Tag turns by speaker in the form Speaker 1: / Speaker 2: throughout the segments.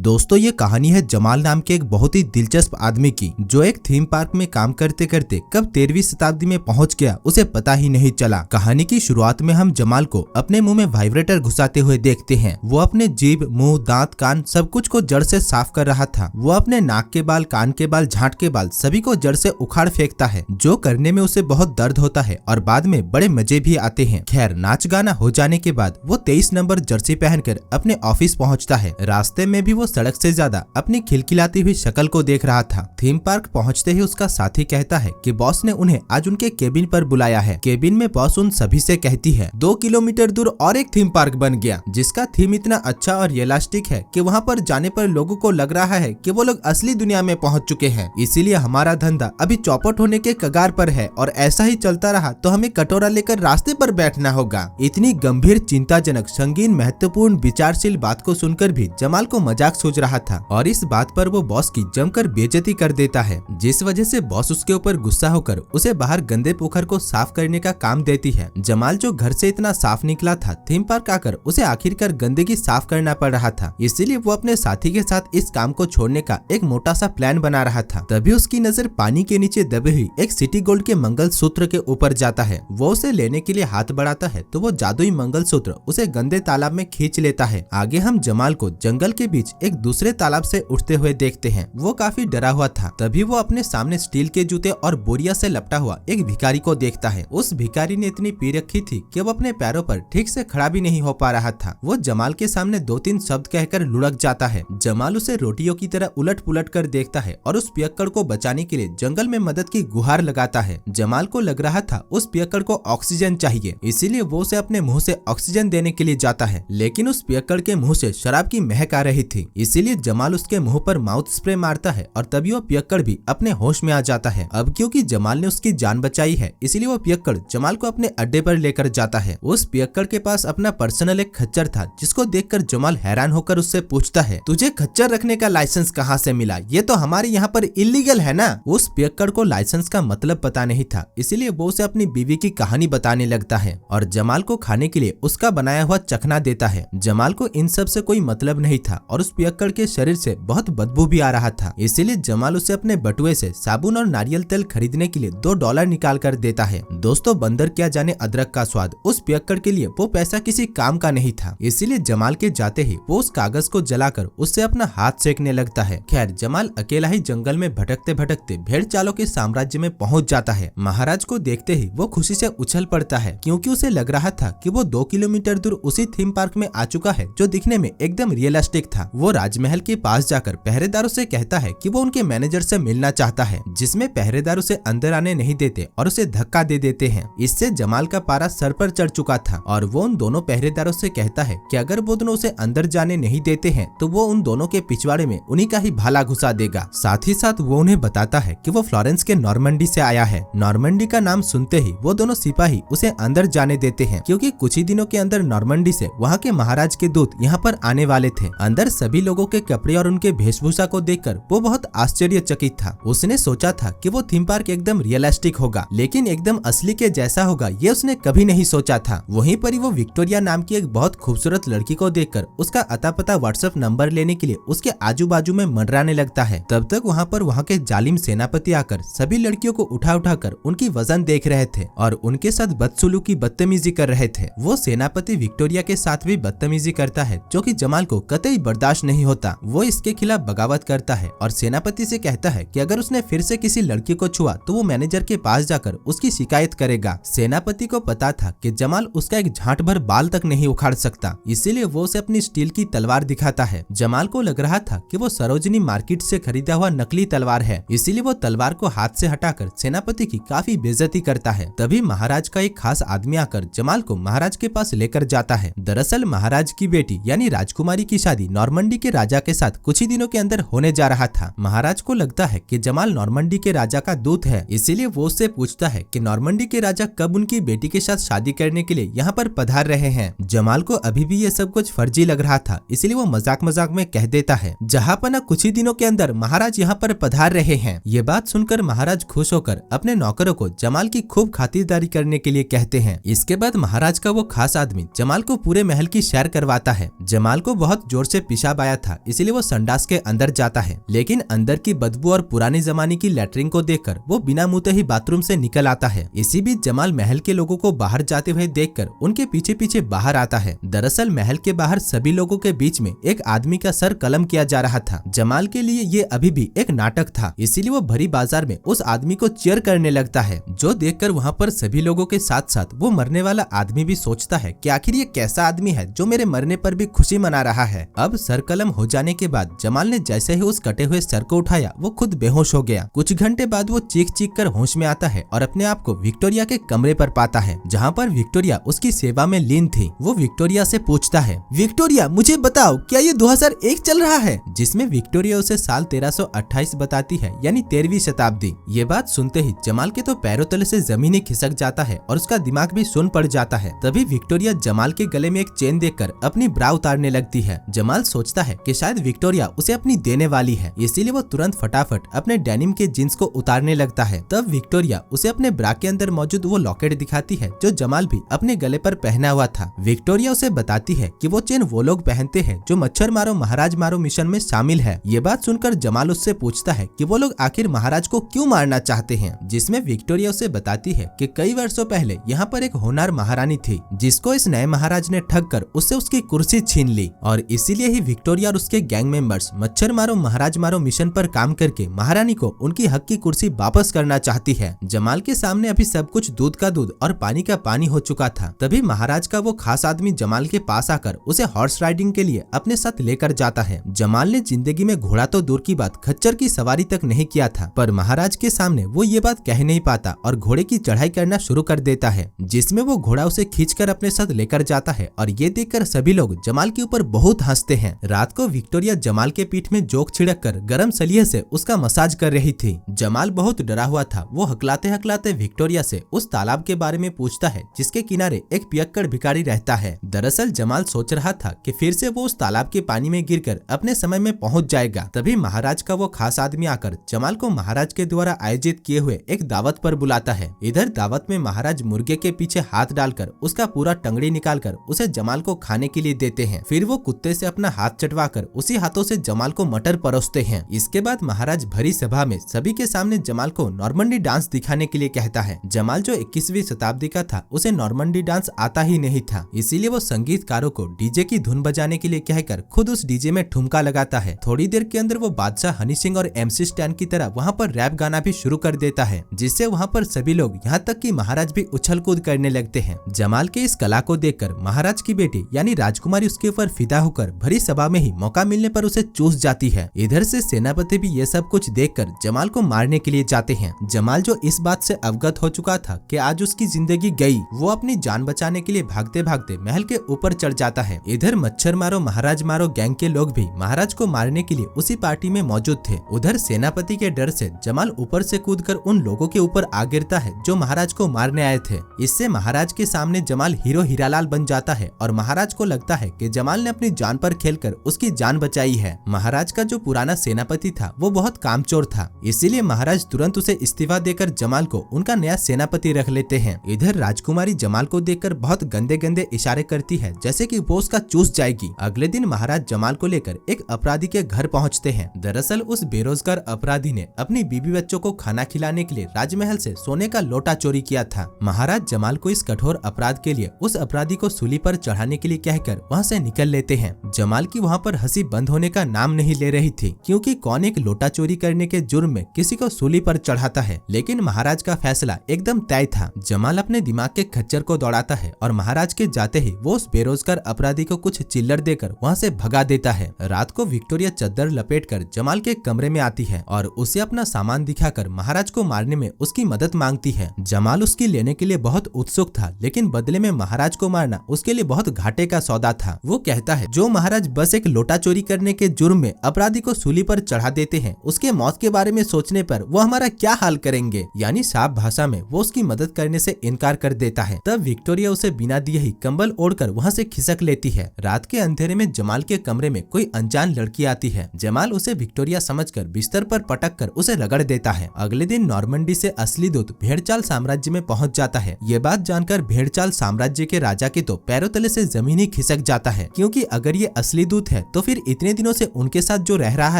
Speaker 1: दोस्तों ये कहानी है जमाल नाम के एक बहुत ही दिलचस्प आदमी की, जो एक थीम पार्क में काम करते करते कब 13वीं शताब्दी में पहुंच गया उसे पता ही नहीं चला। कहानी की शुरुआत में हम जमाल को अपने मुंह में वाइब्रेटर घुसाते हुए देखते हैं। वो अपने जीभ, मुंह, दांत, कान सब कुछ को जड़ से साफ कर रहा था। वो अपने नाक के बाल, कान के बाल, झांट के बाल सभी को जड़ से उखाड़ फेंकता है, जो करने में उसे बहुत दर्द होता है और बाद में बड़े मजे भी आते हैं। खैर, नाच गाना हो जाने के बाद वो 23 नंबर जर्सी पहनकर अपने ऑफिस पहुंचता है। रास्ते में भी वो सड़क से ज्यादा अपनी खिलखिलाती हुई शक्ल को देख रहा था। थीम पार्क पहुंचते ही उसका साथी कहता है कि बॉस ने उन्हें आज उनके केबिन पर बुलाया है। केबिन में बॉस उन सभी से कहती है 2 किलोमीटर दूर और एक थीम पार्क बन गया, जिसका थीम इतना अच्छा और रियलिस्टिक है कि वहाँ पर जाने पर लोगों को लग रहा है कि वो लोग असली दुनिया में पहुँच चुके हैं। इसीलिए हमारा धंधा अभी चौपट होने के कगार पर है और ऐसा ही चलता रहा तो हमें कटोरा लेकर रास्ते पर बैठना होगा। इतनी गंभीर, चिंताजनक, संगीन, महत्वपूर्ण, विचारशील बात को सुनकर भी जमाल को मजाक सूझ रहा था और इस बात पर वो बॉस की जमकर बेइज्जती कर देता है, जिस वजह से बॉस उसके ऊपर गुस्सा होकर उसे बाहर गंदे पोखर को साफ करने का काम देती है। जमाल जो घर से इतना साफ निकला था, थीम पार्क आकर उसे आखिरकार गंदगी साफ करना पड़ रहा था। इसीलिए वो अपने साथी के साथ इस काम को छोड़ने का एक मोटा सा प्लान बना रहा था। तभी उसकी नजर पानी के नीचे दबे हुई एक सिटी गोल्ड के मंगलसूत्र के ऊपर जाता है। वो उसे लेने के लिए हाथ बढ़ाता है तो वो जादुई मंगलसूत्र उसे गंदे तालाब में खींच लेता है। आगे हम जमाल को जंगल के बीच एक दूसरे तालाब से उठते हुए देखते हैं। वो काफी डरा हुआ था। तभी वो अपने सामने स्टील के जूते और बोरिया से लपटा हुआ एक भिखारी को देखता है। उस भिखारी ने इतनी पी रखी थी कि वो अपने पैरों पर ठीक से खड़ा भी नहीं हो पा रहा था। वो जमाल के सामने 2-3 शब्द कहकर लुढ़क जाता है। जमाल उसे रोटियों की तरह उलट पुलट कर देखता है और उस पियक्कड़ को बचाने के लिए जंगल में मदद की गुहार लगाता है। जमाल को लग रहा था उस पियक्कड़ को ऑक्सीजन चाहिए, इसीलिए वो उसे अपने मुंह से ऑक्सीजन देने के लिए जाता है, लेकिन उस पियक्कड़ के मुंह से शराब की महक आ रही थी। इसीलिए जमाल उसके मुंह पर माउथ स्प्रे मारता है और तभी वो पियक्कड़ भी अपने होश में आ जाता है। अब क्योंकि जमाल ने उसकी जान बचाई है, इसीलिए वो पियक्कड़ जमाल को अपने अड्डे पर लेकर जाता है। उस पियक्कड़ के पास अपना पर्सनल एक खच्चर था, जिसको देखकर जमाल हैरान होकर उससे पूछता है, तुझे खच्चर रखने का लाइसेंस कहाँ से मिला? ये तो हमारे यहाँ पर इलीगल है ना। उस पियक्कड़ को लाइसेंस का मतलब पता नहीं था, इसीलिए वो उसे अपनी बीवी की कहानी बताने लगता है और जमाल को खाने के लिए उसका बनाया हुआ चखना देता है। जमाल को इन सब से कोई मतलब नहीं था और उस पियक्कड़ के शरीर से बहुत बदबू भी आ रहा था, इसीलिए जमाल उसे अपने बटुए से साबुन और नारियल तेल खरीदने के लिए $2 निकाल कर देता है। दोस्तों, बंदर क्या जाने अदरक का स्वाद, उस पियक्कड़ के लिए वो पैसा किसी काम का नहीं था, इसीलिए जमाल के जाते ही वो उस कागज को जलाकर उससे अपना हाथ सेकने लगता है। खैर, जमाल अकेला ही जंगल में भटकते भटकते भेड़ चालों के साम्राज्य में पहुंच जाता है। महाराज को देखते ही वो खुशी से उछल पड़ता है, क्योंकि उसे लग रहा था कि वो 2 किलोमीटर दूर उसी थीम पार्क में आ चुका है, जो दिखने में एकदम रियलिस्टिक था। वो राजमहल के पास जाकर पहरेदारों से कहता है कि वो उनके मैनेजर से मिलना चाहता है, जिसमें पहरेदार उसे अंदर आने नहीं देते और उसे धक्का दे देते हैं। इससे जमाल का पारा सर पर चढ़ चुका था और वो उन दोनों पहरेदारों से कहता है कि अगर वो दोनों उसे अंदर जाने नहीं देते हैं तो वो उन दोनों के पिछवाड़े में उन्हीं का ही भाला घुसा देगा। साथ ही साथ वो उन्हें बताता है कि वो फ्लोरेंस के नॉर्मंडी से आया है। नॉर्मंडी का नाम सुनते ही वो दोनों सिपाही उसे अंदर जाने देते हैं, क्योंकि कुछ ही दिनों के अंदर नॉर्मंडी से वहाँ के महाराज के दूत यहाँ पर आने वाले थे। अंदर सभी लोगों के कपड़े और उनके वेशभूषा को देखकर वो बहुत आश्चर्यचकित था। उसने सोचा था कि वो थीम पार्क एकदम रियलिस्टिक होगा, लेकिन एकदम असली के जैसा होगा ये उसने कभी नहीं सोचा था। वहीं पर ही वो विक्टोरिया नाम की एक बहुत खूबसूरत लड़की को देखकर उसका अता पता व्हाट्सएप नंबर लेने के लिए उसके आजू बाजू में मंडराने लगता है। तब तक वहाँ पर वहाँ के जालिम सेनापति आकर सभी लड़कियों को उठा उठा कर उनकी वजन देख रहे थे और उनके साथ बदसलूकी, बदतमीजी कर रहे थे। वो सेनापति विक्टोरिया के साथ भी बदतमीजी करता है, जो कि जमाल को कतई बर्दाश्त नहीं होता। वो इसके खिलाफ बगावत करता है और सेनापति से कहता है कि अगर उसने फिर से किसी लड़की को छुआ तो वो मैनेजर के पास जाकर उसकी शिकायत करेगा। सेनापति को पता था कि जमाल उसका एक झांट भर बाल तक नहीं उखाड़ सकता, इसीलिए वो उसे अपनी स्टील की तलवार दिखाता है। जमाल को लग रहा था कि वो सरोजनी मार्केट से खरीदा हुआ नकली तलवार है, इसीलिए वो तलवार को हाथ से हटाकर सेनापति की काफी बेइज्जती करता है। तभी महाराज का एक खास आदमी आकर जमाल को महाराज के पास लेकर जाता है। दरअसल महाराज की बेटी यानी राजकुमारी की शादी नॉर्मंडी के राजा के साथ कुछ ही दिनों के अंदर होने जा रहा था। महाराज को लगता है कि जमाल नॉर्मंडी के राजा का दूत है, इसीलिए वो उससे पूछता है कि नॉर्मंडी के राजा कब उनकी बेटी के साथ शादी करने के लिए यहाँ पर पधार रहे हैं। जमाल को अभी भी ये सब कुछ फर्जी लग रहा था, इसलिए वो मजाक मजाक में कह देता है, जहाँपना कुछ ही दिनों के अंदर महाराज यहाँ पर पधार रहे हैं। ये बात सुनकर महाराज खुश होकर अपने नौकरों को जमाल की खूब खातिरदारी करने के लिए कहते हैं। इसके बाद महाराज का वो खास आदमी जमाल को पूरे महल की सैर करवाता है। जमाल को बहुत जोर से पेशाब आया आया था, इसीलिए वो संडास के अंदर जाता है, लेकिन अंदर की बदबू और पुराने जमाने की लैट्रिन को देखकर वो बिना मुँह ही बाथरूम से निकल आता है। इसी बीच जमाल महल के लोगों को बाहर जाते हुए देखकर उनके पीछे पीछे बाहर आता है। दरअसल महल के बाहर सभी लोगों के बीच में एक आदमी का सर कलम किया जा रहा था। जमाल के लिए ये अभी भी एक नाटक था, इसीलिए वो भरी बाजार में उस आदमी को चीयर करने लगता है, जो देखकर वहाँ पर सभी लोगों के साथ साथ वो मरने वाला आदमी भी सोचता है कि आखिर ये कैसा आदमी है जो मेरे मरने पर भी खुशी मना रहा है। अब सर कलम हो जाने के बाद जमाल ने जैसे ही उस कटे हुए सर को उठाया वो खुद बेहोश हो गया। कुछ घंटे बाद वो चीख चीख कर होश में आता है और अपने आप को विक्टोरिया के कमरे पर पाता है, जहाँ पर विक्टोरिया उसकी सेवा में लीन थी। वो विक्टोरिया से पूछता है, विक्टोरिया मुझे बताओ क्या ये 2001 चल रहा है? जिसमें विक्टोरिया उसे साल 1328 बताती है, यानी 13वीं शताब्दी। ये बात सुनते ही जमाल के तो पैरों तले से जमीन ही खिसक जाता है और उसका दिमाग भी सुन पड़ जाता है। तभी विक्टोरिया जमाल के गले में एक चेन देखकर अपनी ब्रा उतारने लगती है। जमाल सोचता है कि शायद विक्टोरिया उसे अपनी देने वाली है, इसीलिए वो तुरंत फटाफट अपने डेनिम के जींस को उतारने लगता है। तब विक्टोरिया उसे अपने ब्रा के अंदर मौजूद वो लॉकेट दिखाती है जो जमाल भी अपने गले पर पहना हुआ था। विक्टोरिया उसे बताती है कि वो चेन वो लोग पहनते हैं जो मच्छर मारो महाराज मारो मिशन में शामिल है। ये बात सुनकर जमाल उससे पूछता है कि वो लोग आखिर महाराज को क्यों मारना चाहते हैं, जिसमें विक्टोरिया उसे बताती है कि कई वर्षों पहले यहाँ पर एक होनहार महारानी थी, जिसको इस नए महाराज ने ठग कर उससे उसकी कुर्सी छीन ली, और इसीलिए ही विक्टोरिया और उसके गैंग मेंबर्स मच्छर मारो महाराज मारो मिशन पर काम करके महारानी को उनकी हक की कुर्सी वापस करना चाहती है। जमाल के सामने अभी सब कुछ दूध का दूध और पानी का पानी हो चुका था। तभी महाराज का वो खास आदमी जमाल के पास आकर उसे हॉर्स राइडिंग के लिए अपने साथ लेकर जाता है। जमाल ने जिंदगी में घोड़ा तो दूर की बात खच्चर की सवारी तक नहीं किया था, पर महाराज के सामने वो ये बात कह नहीं पाता और घोड़े की चढ़ाई करना शुरू कर देता है, जिसमें वो घोड़ा उसे खींचकर अपने साथ लेकर जाता है। और ये देखकर सभी लोग जमाल के ऊपर बहुत हंसते हैं। रात को विक्टोरिया जमाल के पीठ में जोक छिड़क कर गरम सलिए से उसका मसाज कर रही थी। जमाल बहुत डरा हुआ था। वो हकलाते हकलाते विक्टोरिया से उस तालाब के बारे में पूछता है जिसके किनारे एक पियक्कड़ भिखारी रहता है। दरअसल जमाल सोच रहा था कि फिर से वो उस तालाब के पानी में गिरकर अपने समय में पहुंच जाएगा। तभी महाराज का वो खास आदमी आकर जमाल को महाराज के द्वारा आयोजित किए हुए एक दावत पर बुलाता है। इधर दावत में महाराज मुर्गे के पीछे हाथ डालकर उसका पूरा टंगड़ी निकालकर उसे जमाल को खाने के लिए देते हैं। फिर वो कुत्ते से अपना हाथ चटवाकर उसी हाथों से जमाल को मटर परोसते हैं। इसके बाद महाराज भरी सभा में सभी के सामने जमाल को नॉर्मंडी डांस दिखाने के लिए कहता है। जमाल जो 21वीं शताब्दी का था, उसे नॉर्मंडी डांस आता ही नहीं था, इसीलिए वो संगीतकारों को डीजे की धुन बजाने के लिए कहकर खुद उस डीजे में ठुमका लगाता है। थोड़ी देर के अंदर वो बादशाह हनी सिंह और MC स्टैन की तरह वहाँ पर रैप गाना भी शुरू कर देता है, जिससे वहाँ पर सभी लोग यहाँ तक कि महाराज भी उछल कूद करने लगते हैं। जमाल के इस कला को देखकर महाराज की बेटी यानी राजकुमारी उसके ऊपर फिदा होकर भरी सभा में ही मौका मिलने पर उसे चूस जाती है। इधर से सेनापति भी ये सब कुछ देखकर जमाल को मारने के लिए जाते हैं। जमाल जो इस बात से अवगत हो चुका था कि आज उसकी जिंदगी गई, वो अपनी जान बचाने के लिए भागते भागते महल के ऊपर चढ़ जाता है। इधर मच्छर मारो महाराज मारो गैंग के लोग भी महाराज को मारने के लिए उसी पार्टी में मौजूद थे। उधर सेनापति के डर से जमाल ऊपर से कूदकर उन लोगों के ऊपर आ गिरता है जो महाराज को मारने आए थे। इससे महाराज के सामने जमाल हीरो हीरालाल बन जाता है और महाराज को लगता है कि जमाल ने अपनी जान पर खेलकर उसकी जान बचाई है। महाराज का जो पुराना सेनापति था वो बहुत कामचोर था, इसीलिए महाराज तुरंत उसे इस्तीफा देकर जमाल को उनका नया सेनापति रख लेते हैं। इधर राजकुमारी जमाल को देखकर बहुत गंदे गंदे इशारे करती है जैसे कि वो उसका चूस जाएगी। अगले दिन महाराज जमाल को लेकर एक अपराधी के घर पहुंचते हैं। दरअसल उस बेरोजगार अपराधी ने अपनी बीबी बच्चों को खाना खिलाने के लिए राजमहल से सोने का लोटा चोरी किया था। महाराज जमाल को इस कठोर अपराध के लिए उस अपराधी को सूली पर चढ़ाने के लिए कहकर वहाँ से निकल लेते हैं। जमाल की वहाँ पर हंसी बंद होने का नाम नहीं ले रही थी, क्योंकि कौन एक लोटा चोरी करने के जुर्म में किसी को सूली पर चढ़ाता है। लेकिन महाराज का फैसला एकदम तय था। जमाल अपने दिमाग के खच्चर को दौड़ाता है और महाराज के जाते ही वो उस बेरोजगार अपराधी को कुछ चिल्लर देकर वहाँ से भगा देता है। रात को विक्टोरिया चद्दर लपेटकर जमाल के कमरे में आती है और उसे अपना सामान दिखाकर महाराज को मारने में उसकी मदद मांगती है। जमाल उसकी लेने के लिए बहुत उत्सुक था, लेकिन बदले में महाराज को मारना उसके लिए बहुत घाटे का सौदा था। वो कहता है जो महाराज बस एक लोटा चोरी करने के जुर्म में अपराधी को सूली पर चढ़ा देते हैं, उसके मौत के बारे में सोचने पर वो हमारा क्या हाल करेंगे। यानी साफ भाषा में वो उसकी मदद करने से इनकार कर देता है। तब विक्टोरिया उसे बिना दिए ही कंबल ओढ़कर वहाँ से खिसक लेती है। रात के अंधेरे में जमाल के कमरे में कोई अनजान लड़की आती है। जमाल उसे विक्टोरिया समझकर बिस्तर पर पटक कर उसे रगड़ देता है। अगले दिन नॉर्मंडी से असली दूत भेड़चाल साम्राज्य में पहुंच जाता है। ये बात जानकर भेड़चाल साम्राज्य के राजा के तो पैरों तले से जमीन ही खिसक जाता है, क्योंकि अगर ये असली दूत है है तो फिर इतने दिनों से उनके साथ जो रह रहा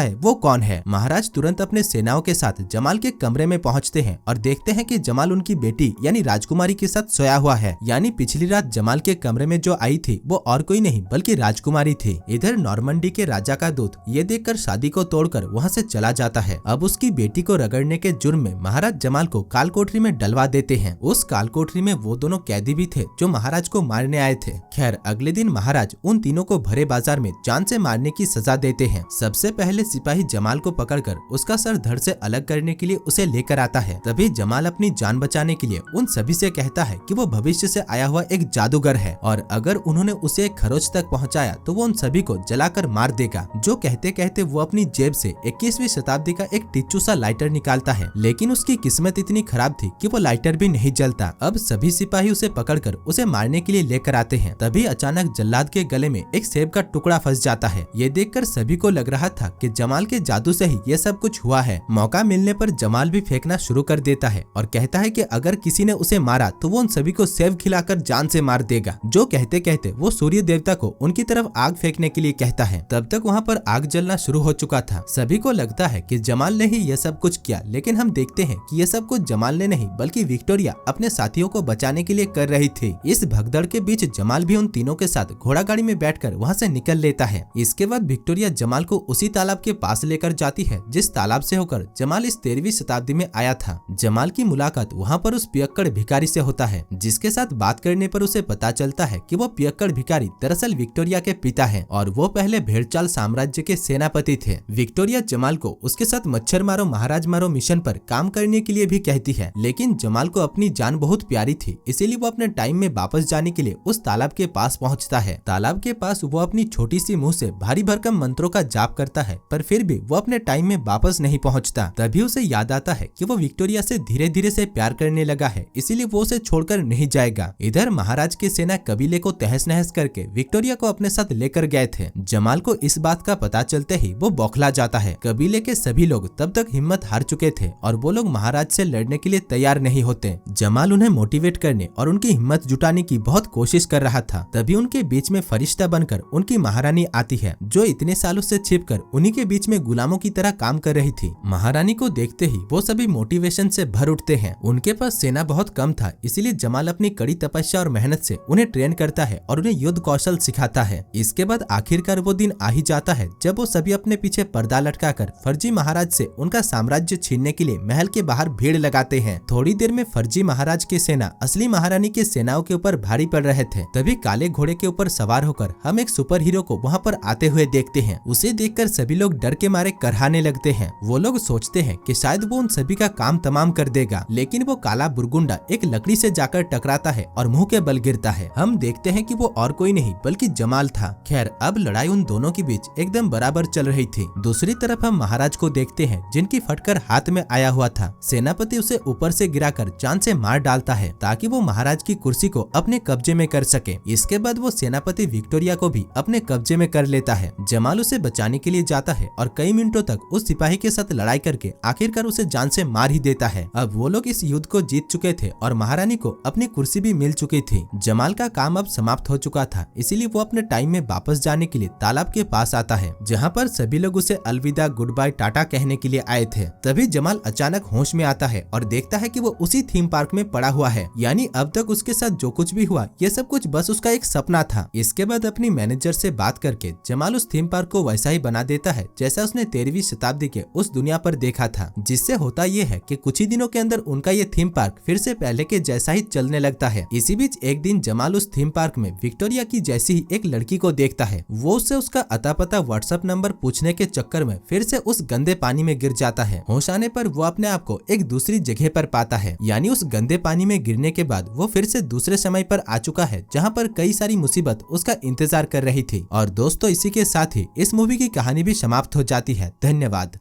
Speaker 1: है वो कौन है। महाराज तुरंत अपने सेनाओं के साथ जमाल के कमरे में पहुंचते हैं और देखते हैं कि जमाल उनकी बेटी यानी राजकुमारी के साथ सोया हुआ है। यानी पिछली रात जमाल के कमरे में जो आई थी वो और कोई नहीं बल्कि राजकुमारी थी। इधर नॉर्मंडी के राजा का दूत ये देखकर शादी को तोड़कर वहाँ से चला जाता है। अब उसकी बेटी को रगड़ने के जुर्म में महाराज जमाल को काल कोठरी में डलवा देते हैं। उस काल कोठरी में वो दोनों कैदी भी थे जो महाराज को मारने आए थे। खैर अगले दिन महाराज उन तीनों को भरे बाजार में जान से मारने की सजा देते हैं। सबसे पहले सिपाही जमाल को पकड़कर उसका सर धड़ से अलग करने के लिए उसे लेकर आता है। तभी जमाल अपनी जान बचाने के लिए उन सभी से कहता है कि वो भविष्य से आया हुआ एक जादूगर है और अगर उन्होंने उसे एक खरोच तक पहुंचाया तो वो उन सभी को जलाकर मार देगा। जो कहते कहते वो अपनी जेब से 21वीं शताब्दी का एक टिच्चू सा लाइटर निकालता है, लेकिन उसकी किस्मत इतनी खराब थी कि वो लाइटर भी नहीं जलता। अब सभी सिपाही उसे पकड़कर उसे मारने के लिए लेकर आते हैं। तभी अचानक जल्लाद के गले में एक सेब का टुकड़ा फंस जाता है। ये देखकर सभी को लग रहा था कि जमाल के जादू से ही ये सब कुछ हुआ है। मौका मिलने पर जमाल भी फेंकना शुरू कर देता है और कहता है कि अगर किसी ने उसे मारा तो वो उन सभी को सेब खिलाकर जान से मार देगा। जो कहते कहते वो सूर्य देवता को उनकी तरफ आग फेंकने के लिए कहता है। तब तक वहाँ पर आग जलना शुरू हो चुका था। सभी को लगता है कि जमाल ने ही ये सब कुछ किया, लेकिन हम देखते हैं कि ये सब कुछ जमाल ने नहीं बल्कि विक्टोरिया अपने साथियों को बचाने के लिए कर रही थी। इस भगदड़ के बीच जमाल भी उन तीनों के साथ घोड़ा गाड़ी में बैठकर वहाँ से निकल लेता है। इसके बाद विक्टोरिया जमाल को उसी तालाब के पास लेकर जाती है जिस तालाब से होकर जमाल इस 13वीं शताब्दी में आया था। जमाल की मुलाकात वहाँ पर उस पियक्कड़ भिखारी से होता है, जिसके साथ बात करने पर उसे पता चलता है कि वो पियक्कड़ भिखारी दरअसल विक्टोरिया के पिता है और वो पहले भेड़चाल साम्राज्य के सेनापति थे। विक्टोरिया जमाल को उसके साथ मच्छर मारो महाराज मारो मिशन पर काम करने के लिए भी कहती है, लेकिन जमाल को अपनी जान बहुत प्यारी थी, इसीलिए वो अपने टाइम में वापस जाने के लिए उस तालाब के पास पहुंचता है। तालाब के पास वो अपनी छोटी सी मुंह से भारी भरकम मंत्रों का जाप करता है, पर फिर भी वो अपने टाइम में वापस नहीं पहुंचता। तभी उसे याद आता है कि वो विक्टोरिया से धीरे धीरे से प्यार करने लगा है, इसीलिए वो उसे छोड़कर नहीं जाएगा। इधर महाराज की सेना कबीले को तहस नहस करके विक्टोरिया को अपने साथ लेकर गए थे। जमाल को इस बात का पता चलते ही वो बौखला जाता है। कबीले के सभी लोग तब तक हिम्मत हार चुके थे और वो लोग महाराज से लड़ने के लिए तैयार नहीं होते। जमाल उन्हें मोटिवेट करने और उनकी हिम्मत जुटाने की बहुत कोशिश कर रहा था। तभी उनके बीच में फरिश्ता बनकर उनकी महारानी आती है, जो इतने सालों से छिपकर उन्हीं के बीच में गुलामों की तरह काम कर रही थी। महारानी को देखते ही वो सभी मोटिवेशन से भर उठते हैं। उनके पास सेना बहुत कम था, इसीलिए जमाल अपनी कड़ी तपस्या और मेहनत से उन्हें ट्रेन करता है और उन्हें युद्ध कौशल सिखाता है। इसके बाद आखिरकार वो दिन आ ही जाता है जब वो सभी अपने पीछे पर्दा लटकाकर फर्जी महाराज से उनका साम्राज्य छीनने के लिए महल के बाहर भीड़ लगाते हैं। थोड़ी देर में फर्जी महाराज की सेना असली महारानी की सेनाओं के ऊपर भारी पड़ रहे थे। तभी काले घोड़े के ऊपर सवार होकर हम एक सुपर हीरो को वहाँ पर आते हुए देखते हैं। उसे देखकर सभी लोग डर के मारे करहाने लगते हैं। वो लोग सोचते हैं कि शायद वो उन सभी का काम तमाम कर देगा, लेकिन वो काला बुरगुंडा एक लकड़ी से जाकर टकराता है और मुंह के बल गिरता है। हम देखते हैं कि वो और कोई नहीं बल्कि जमाल था। खैर अब लड़ाई उन दोनों के बीच एकदम बराबर चल रही थी। दूसरी तरफ हम महाराज को देखते हैं, जिनकी फटकर हाथ में आया हुआ था। सेनापति उसे ऊपर से गिराकर जान से मार डालता है ताकि वो महाराज की कुर्सी को अपने कब्जे में कर सके। इसके बाद वो सेनापति विक्टोरिया को भी अपने कब्जे में कर लेता है। जमाल उसे बचाने के लिए जाता है और कई मिनटों तक उस सिपाही के साथ लड़ाई करके आखिरकार उसे जान से मार ही देता है। अब वो लोग इस युद्ध को जीत चुके थे और महारानी को अपनी कुर्सी भी मिल चुकी थी। जमाल का काम अब समाप्त हो चुका था, इसीलिए वो अपने टाइम में वापस जाने के लिए तालाब के पास आता है, जहाँ पर सभी लोग उसे अलविदा गुड बाय टाटा कहने के लिए आए थे। तभी जमाल अचानक होश में आता है और देखता है कि वो उसी थीम पार्क में पड़ा हुआ है। यानी अब तक उसके साथ जो कुछ भी हुआ ये सब कुछ बस उसका एक सपना था। इसके बाद अपनी मैनेजर से बात करके जमाल उस थीम पार्क को वैसा ही बना देता है जैसा उसने 13वीं शताब्दी के उस दुनिया पर देखा था। जिससे होता ये है कि कुछ ही दिनों के अंदर उनका ये थीम पार्क फिर से पहले के जैसा ही चलने लगता है। इसी बीच एक दिन जमाल उस थीम पार्क में विक्टोरिया की जैसी ही एक लड़की को देखता है। वो उससे उसका अता पता व्हाट्सएप नंबर पूछने के चक्कर में फिर से उस गंदे पानी में गिर जाता है। होश आने पर वो अपने आप को एक दूसरी जगह पर पाता है। यानी उस गंदे पानी में गिरने के बाद वो फिर से दूसरे समय पर आ चुका है, जहाँ पर कई सारी मुसीबत उसका इंतजार कर रही थी। और दोस्तों इसी के साथ ही इस मूवी की कहानी भी समाप्त हो जाती है। धन्यवाद।